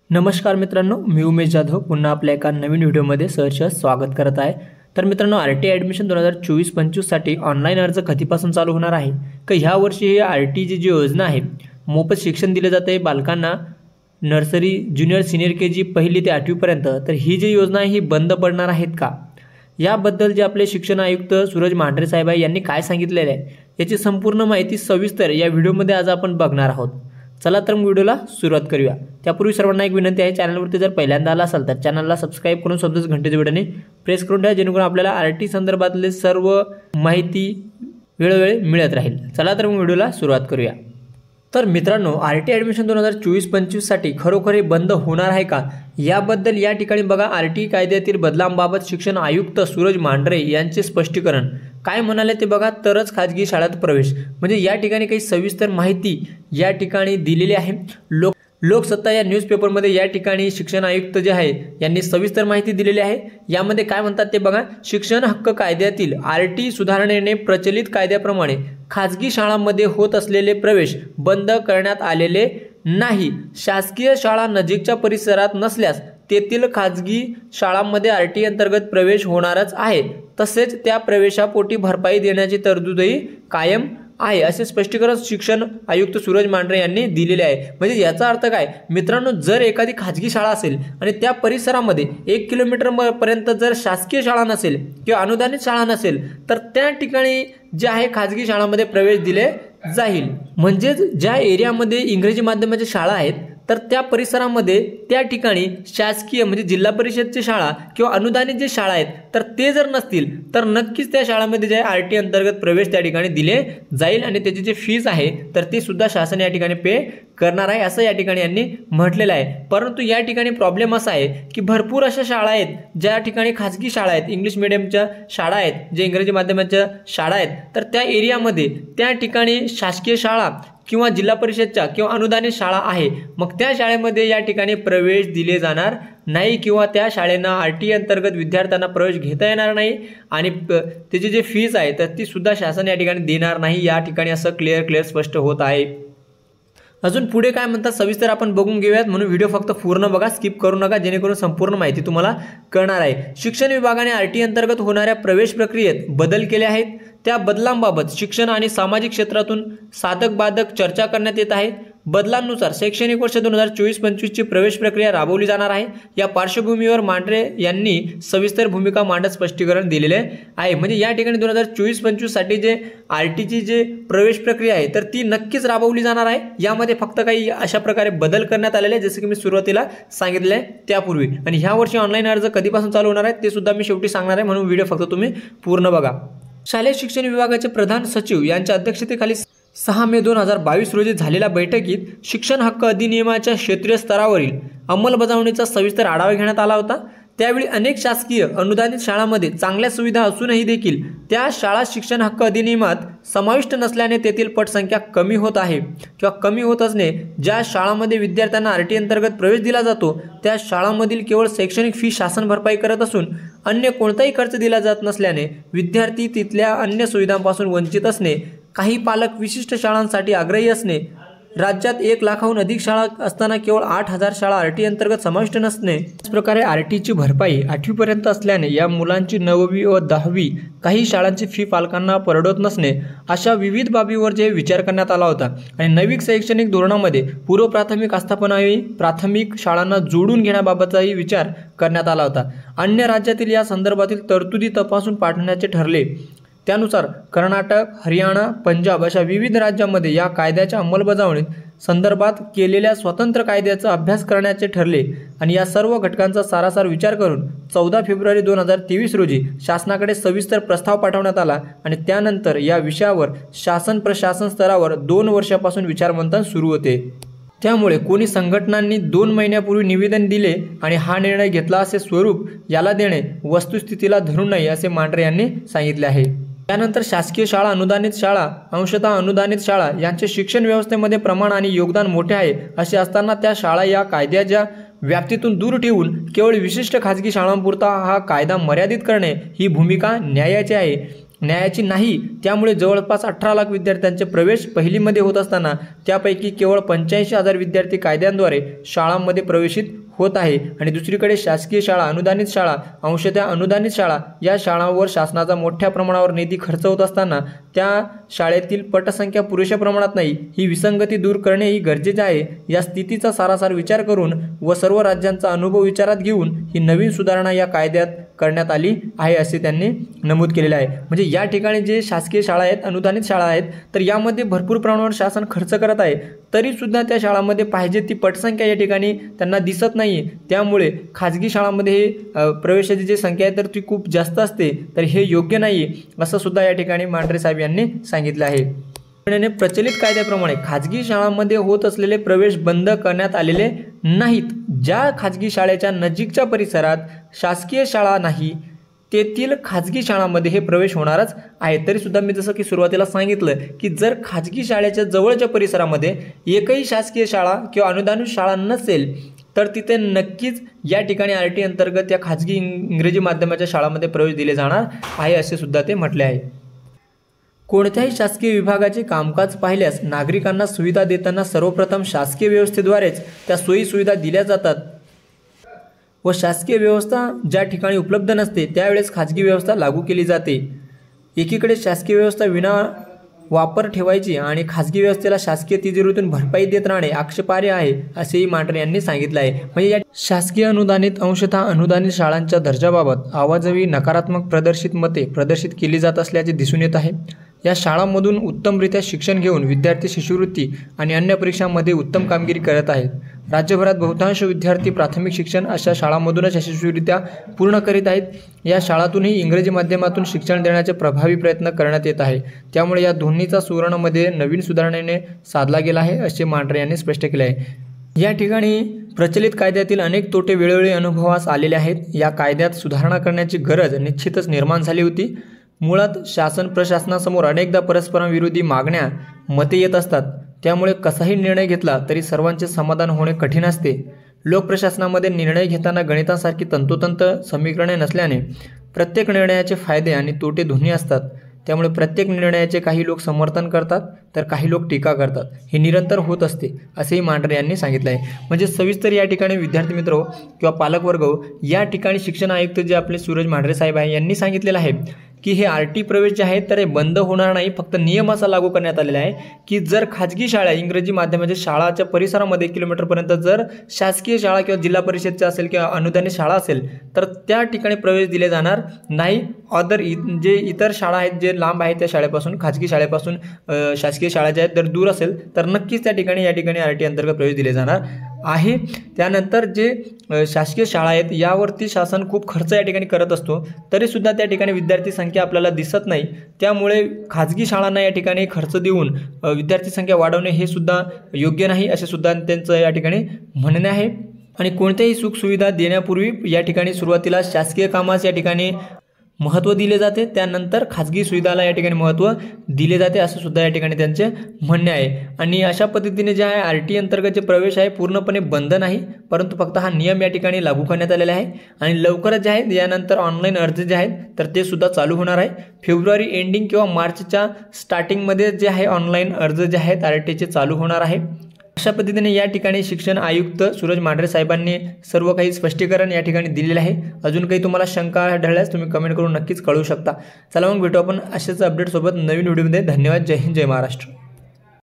नमस्कार मित्रांनो, मी उमेश जाधव पुन्हा आपल्या एका नवीन व्हिडिओमध्ये सहर्ष स्वागत करत आहे। तर मित्रांनो, आरटी ॲडमिशन 2024-25 साठी ऑनलाईन अर्ज कधीपासून चालू होणार आहे का ह्या वर्षी ही आरटीची जी योजना आहे मोफत शिक्षण दिले जाते बालकांना नर्सरी ज्युनियर सिनियर केजी पहिली ते 8वी पर्यंत, तर ही जी योजना आहे ही बंद पडणार आहेत का याबद्दल जे आपले शिक्षण आयुक्त सूरज मांढरे साहेब आहे यांनी काय सांगितलेले आहे याची संपूर्ण माहिती सविस्तर या व्हिडिओमध्ये आज आपण बघणार आहोत। चला तर व्हिडिओला सुरुवात करूया। त्यापूर्वी सर्वांना एक विनंती आहे, चॅनलवरती जर पहिल्यांदा आला असाल तर चॅनलला सबस्क्राइब करून सोबतच घंटेच्या बटन प्रेस करून ठेवा, जेणेकरून आपल्याला आरटी संदर्भातले सर्व माहिती वेळोवेळी मिळत राहील। चला तर व्हिडिओला सुरुवात करूया। तर मित्रांनो, आरटी ॲडमिशन 2024-25 साठी खरोखर हे बंद होणार आहे का याबद्दल या ठिकाणी बघा आरटी कायद्यातील बदलांबाबत शिक्षण आयुक्त सूरज मांढरे यांचे स्पष्टीकरण काय म्हणाले ते बघा, तरच खाजगी शाळेत प्रवेश। म्हणजे या ठिकाणी काही सविस्तर माहिती या ठिकाणी दिलेली आहे। लोकसत्ता या न्यूजपेपरमध्ये या ठिकाणी शिक्षण आयुक्त जे आहे यांनी सविस्तर माहिती दिलेली आहे। यामध्ये काय म्हणतात ते बघा, शिक्षण हक्क कायद्यातील आरटी सुधारणेने प्रचलित कायद्याप्रमाणे खाजगी शाळांमध्ये होत असलेले प्रवेश बंद करण्यात आलेले नाही। शासकीय शाळा नजीकच्या परिसरात नसल्यास तेथील खाजगी शाळांमध्ये आरटी अंतर्गत प्रवेश होणारच आहे, तसेच त्या प्रवेशापोटी भरपाई देण्याची तरतूदही कायम आहे, असे स्पष्टीकरण शिक्षण आयुक्त सूरज मांढरे यांनी दिलेले आहे। म्हणजे याचा अर्थ काय मित्रांनो, जर एखादी खाजगी शाळा असेल आणि त्या परिसरामध्ये 1 किलोमीटर पर्यंत जर शासकीय शाळा नसेल किंवा अनुदानित शाळा नसेल तर त्या ठिकाणी जे आहे खाजगी शाळांमध्ये प्रवेश दिले जाईल। म्हणजे ज्या एरियामध्ये इंग्रजी माध्यमाच्या शाळा आहेत तर त्या परिसरामध्ये त्या ठिकाणी शासकीय म्हणजे जिल्हा परिषदची शाळा किंवा अनुदानित जे शाळा आहेत तर ते जर नसतील तर नक्कीच त्या शाळांमध्ये जे आरटी अंतर्गत प्रवेश त्या ठिकाणी दिले जाईल आणि त्याची जी फीस आहे तर ती सुद्धा शासन या ठिकाणी पे करणार आहे, असं या ठिकाणी यांनी म्हटलेलं आहे। परंतु या ठिकाणी प्रॉब्लेम असा आहे की भरपूर अशा शाळा आहेत ज्या ठिकाणी खाजगी शाळा आहेत, इंग्लिश मीडियमच्या शाळा आहेत, जे इंग्रजी माध्यमाच्या शाळा आहेत, तर त्या एरियामध्ये त्या ठिकाणी शासकीय शाळा किंवा जिल्हा परिषदच्या किंवा अनुदानित शाळा आहे, मग त्या शाळेमध्ये या ठिकाणी प्रवेश दिले जाणार नाही किंवा त्या शाळेना आरटी अंतर्गत विद्यार्थ्यांना प्रवेश घेता येणार नाही आणि त्याची जी फीस आहे तर ती सुद्धा शासन या ठिकाणी देणार नाही। या ठिकाणी असं क्लिअर स्पष्ट होत आहे। अजून पुढे काय म्हणतात सविस्तर आपण बघून घेऊयात, म्हणून व्हिडिओ फक्त पूर्ण बघा, स्किप करू नका, जेणेकरून संपूर्ण माहिती तुम्हाला कळणार आहे। शिक्षण विभागाने आरटी अंतर्गत होणाऱ्या प्रवेश प्रक्रियेत बदल केले आहेत, त्या बदलांबाबत शिक्षण आणि सामाजिक क्षेत्रातून साधक बाधक चर्चा करण्यात येत आहे। बदलांनुसार शैक्षणिक वर्ष 2024-25 ची प्रवेश प्रक्रिया राबवली जाणार आहे। या पार्श्वभूमीवर मांढरे यांनी सविस्तर भूमिका मांडत स्पष्टीकरण दिलेले आहे। म्हणजे या ठिकाणी 2024-25 साठी जे आरटीची जे प्रवेश प्रक्रिया आहे तर ती नक्कीच राबवली जाणार आहे। यामध्ये फक्त काही अशा प्रकारे बदल करण्यात आलेले आहे जसे की मी सुरुवातीला सांगितले आहे त्यापूर्वी। आणि ह्या वर्षी ऑनलाईन अर्ज कधीपासून चालू होणार आहे ते सुद्धा मी शेवटी सांगणार आहे, म्हणून व्हिडिओ फक्त तुम्ही पूर्ण बघा। शालेय शिक्षण विभागाचे प्रधान सचिव यांच्या अध्यक्षतेखाली 6 मे 2022 रोजी झालेल्या बैठकीत शिक्षण हक्क अधिनियमाच्या क्षेत्रीय स्तरावरील अंमलबजावणीचा सविस्तर आढावा घेण्यात आला होता। त्यावेळी अनेक शासकीय अनुदानित शाळांमध्ये चांगल्या सुविधा असूनही देखील त्या शाळा शिक्षण हक्क अधिनियमात समाविष्ट नसल्याने तेथील पटसंख्या कमी होत आहे किंवा कमी होत असणे, ज्या शाळांमध्ये विद्यार्थ्यांना आरटी अंतर्गत प्रवेश दिला जातो त्या शाळांमधील केवळ शैक्षणिक फी शासन भरपाई करत असून अन्य कोणताही खर्च दिला जात नसल्याने विद्यार्थी तिथल्या अन्य सुविधांपासून वंचित असणे, काही पालक विशिष्ट शाळांसाठी आग्रही असणे, राज्यात 1 लाखाहून अधिक शाळा असताना केवळ 8,000 शाळा आरटी अंतर्गत समाविष्ट नसणे, त्याच प्रकारे आरटीची भरपाई 8वी पर्यंत असल्याने या मुलांची 9वी व 10वी काही शाळांची फी पालकांना परवडत नसणे, अशा विविध बाबीवर जे विचार करण्यात आला होता। आणि नवीन शैक्षणिक धोरणामध्ये पूर्व प्राथमिक आस्थापनावी प्राथमिक शाळांना जोडून घेण्याबाबतचाही विचार करण्यात आला होता। अन्य राज्यातील या संदर्भातील तरतुदी तपासून पाठवण्याचे ठरले। त्यानुसार कर्नाटक, हरियाणा, पंजाब अशा विविध राज्यांमध्ये या कायद्याच्या अंमलबजावणीत संदर्भात केलेल्या स्वतंत्र कायद्याचा अभ्यास करण्याचे ठरले आणि या सर्व घटकांचा सारासार विचार करून 14 फेब्रुवारी 2023 रोजी शासनाकडे सविस्तर प्रस्ताव पाठवण्यात आला आणि त्यानंतर या विषयावर शासन प्रशासन स्तरावर 2 वर्षापासून विचारमंथन सुरू होते। त्यामुळे कोणी संघटनांनी 2 महिन्यापूर्वी निवेदन दिले आणि हा निर्णय घेतला असे स्वरूप याला देणे वस्तुस्थितीला धरून नाही, असे मांढरे यांनी सांगितले आहे। त्यानंतर शासकीय शाळा, अनुदानित शाळा, अंशतः अनुदानित शाळा यांचे शिक्षण व्यवस्थेमध्ये प्रमाण आणि योगदान मोठे आहे असे असताना त्या शाळा या कायद्याच्या व्याप्तीतून दूर ठेवून केवळ विशिष्ट खाजगी शाळांपुरता हा कायदा मर्यादित करणे ही भूमिका न्यायाची आहे। न्यायाची नाही। त्यामुळे जवळपास 18 लाख विद्यार्थ्यांचे प्रवेश पहिलीमध्ये होत असताना त्यापैकी केवळ 85,000 विद्यार्थी कायद्यांद्वारे शाळांमध्ये प्रवेशित होत आहे। आणि दुसरीकडे शासकीय शाळा, अनुदानित शाळा, अंशतः अनुदानित शाळा या शाळांवर शासनाचा मोठ्या प्रमाणावर निधी खर्च होत असताना त्या शाळेतील पटसंख्या पुरेशा प्रमाणात नाही। ही विसंगती दूर करणे ही गरजेचे आहे। या स्थितीचा सारासार विचार करून व सर्व राज्यांचा अनुभव विचारात घेऊन ही नवीन सुधारणा या कायद्यात करण्यात आली आहे असे त्यांनी नमूद केलेले आहे। म्हणजे या ठिकाणी जे शासकीय शाळा आहेत, अनुदानित शाळा आहेत, तर यामध्ये भरपूर प्रमाणावर शासन खर्च करत आहे, तरी सुद्धा त्या शाळांमध्ये पाहिजे ती पटसंख्या या ठिकाणी त्यांना दिसत नाही। त्यामुळे खाजगी शाळांमध्ये प्रवेशाची जी संख्या आहे तर ती खूप जास्त असते, तर हे योग्य नाही असं सुद्धा या ठिकाणी मांढरे साहेब यांनी सांगितलं आहे। प्रचलित कायद्याप्रमाणे खाजगी शाळांमध्ये होत असलेले प्रवेश बंद करण्यात आलेले नाहीत। ज्या खाजगी शाळेच्या नजीकच्या परिसरात शासकीय शाळा नाही तेथील खाजगी शाळांमध्ये हे प्रवेश होणारच आहे। तरी सुद्धा मी जसं की सुरुवातीला सांगितलं की जर खाजगी शाळेच्या जवळच्या परिसरामध्ये एकही शासकीय शाळा किंवा अनुदानित शाळा नसेल तर तिथे नक्कीच या ठिकाणी RT अंतर्गत या खाजगी इंग्रजी माध्यमाच्या शाळांमध्ये प्रवेश दिले जाणार आहे असे सुद्धा ते म्हटले आहे। कोणत्याही शासकीय विभागाचे कामकाज पाहिल्यास नागरिकांना सुविधा देताना सर्वप्रथम शासकीय व्यवस्थेद्वारेच त्या सोयी सुविधा दिल्या जातात व शासकीय व्यवस्था ज्या ठिकाणी उपलब्ध नसते त्यावेळेस खाजगी व्यवस्था लागू केली जाते। एकीकडे शासकीय व्यवस्था विना वापर ठेवायची आणि खाजगी व्यवस्थेला शासकीय तिजोरीतून भरपाई देत राहणे आक्षेपार्ह आहे असेही मांढरे यांनी सांगितले आहे। म्हणजे या शासकीय अनुदानित अंशतः अनुदानित शाळांच्या दर्जाबाबत आवाजवी नकारात्मक मते प्रदर्शित केली जात असल्याचे दिसून येत आहे। या शाळांमधून उत्तमरित्या शिक्षण घेऊन विद्यार्थी शिष्यवृत्ती आणि अन्य परीक्षांमध्ये उत्तम कामगिरी करत आहेत। राज्यभरात बहुतांश विद्यार्थी प्राथमिक शिक्षण अशा शाळांमधूनच यशस्वीरित्या पूर्ण करीत आहेत। या शाळांतूनही इंग्रजी माध्यमातून शिक्षण देण्याचे प्रभावी प्रयत्न करण्यात येत आहे। त्यामुळे या दोन्हीचा सुवर्णमध्ये नवीन सुधारणेने साधला गेला आहे असे मांढरे यांनी स्पष्ट केले आहे। या ठिकाणी प्रचलित कायद्यातील अनेक तोटे वेळोवेळी अनुभवास आलेले आहेत। या कायद्यात सुधारणा करण्याची गरज निश्चितच निर्माण झाली होती। मुळात शासन प्रशासनासमोर अनेकदा परस्परांविरोधी मागण्या मते येत असतात, त्यामुळे कसाही निर्णय घेतला तरी सर्वांचे समाधान होणे कठीण असते। लोकप्रशासनामध्ये निर्णय घेताना गणितासारखी तंतोतंत समीकरणे नसल्याने प्रत्येक निर्णयाचे फायदे आणि तोटे दोन्ही असतात। त्यामुळे प्रत्येक निर्णयाचे काही लोक समर्थन करतात तर काही लोक टीका करतात, हे निरंतर होत असते असेही मांढरे यांनी सांगितले आहे। म्हणजे सविस्तर या ठिकाणी विद्यार्थी मित्र किंवा पालकवर्ग या ठिकाणी शिक्षण आयुक्त जे आपले सूरज मांढरे साहेब आहे यांनी सांगितलेलं आहे की हे RT प्रवेश जे आहेत तर हे बंद होणार नाही। फक्त नियम असा लागू करण्यात आलेला आहे की जर खाजगी शाळा इंग्रजी माध्यमाच्या शाळाच्या परिसरामध्ये 1 किलोमीटरपर्यंत जर शासकीय शाळा किंवा जिल्हा परिषदच्या असेल किंवा अनुदानित शाळा असेल तर त्या ठिकाणी प्रवेश दिले जाणार नाही। जे इतर शाळा आहेत जे लांब आहेत त्या शाळेपासून, खाजगी शाळेपासून शासकीय शाळा ज्या आहेत तर दूर असेल तर नक्कीच त्या ठिकाणी या ठिकाणी RT अंतर्गत प्रवेश दिले जाणार आहे। त्यानंतर जे शासकीय शाळा आहेत यावरती शासन खूप खर्च या ठिकाणी करत असतो, तरी सुद्धा त्या ठिकाणी विद्यार्थी संख्या आपल्याला दिसत नाही। त्यामुळे खाजगी शाळांना या ठिकाणी खर्च देऊन विद्यार्थी संख्या वाढवणे हे सुद्धा योग्य नाही असे सुद्धा त्यांचं या ठिकाणी म्हणणे आहे। आणि कोणत्याही सुखसुविधा देण्यापूर्वी या ठिकाणी सुरुवातीला शासकीय कामास या ठिकाणी महत्त्व दिले जाते, त्यानंतर खाजगी सुविधाला या ठिकाणी महत्त्व दिले जाते असं सुद्धा या ठिकाणी त्यांचे म्हणणे आहे। आणि अशा पद्धतीने जे आहे RT अंतर्गत जे प्रवेश आहे पूर्णपणे बंद नाही, परंतु फक्त हा नियम या ठिकाणी लागू करण्यात आलेला आहे। आणि लवकरच जे आहेत यानंतर ऑनलाईन अर्ज जे आहेत तर ते सुद्धा चालू होणार आहे। फेब्रुवारी एंडिंग किंवा मार्चच्या स्टार्टिंगमध्ये जे आहे ऑनलाईन अर्ज जे आहेत RTचे चालू होणार आहे। अशा पद्धतीने या ठिकाणी शिक्षण आयुक्त सूरज मांढरे साहेबांनी सर्व काही स्पष्टीकरण या ठिकाणी दिलेले आहे। अजून काही तुम्हाला शंका ढळल्यास तुम्ही कमेंट करून नक्कीच कळवू शकता। चला मग भेटू आपण अशाच अपडेट सोबत नवीन व्हिडिओमध्ये। धन्यवाद। जय हिंद, जय महाराष्ट्र।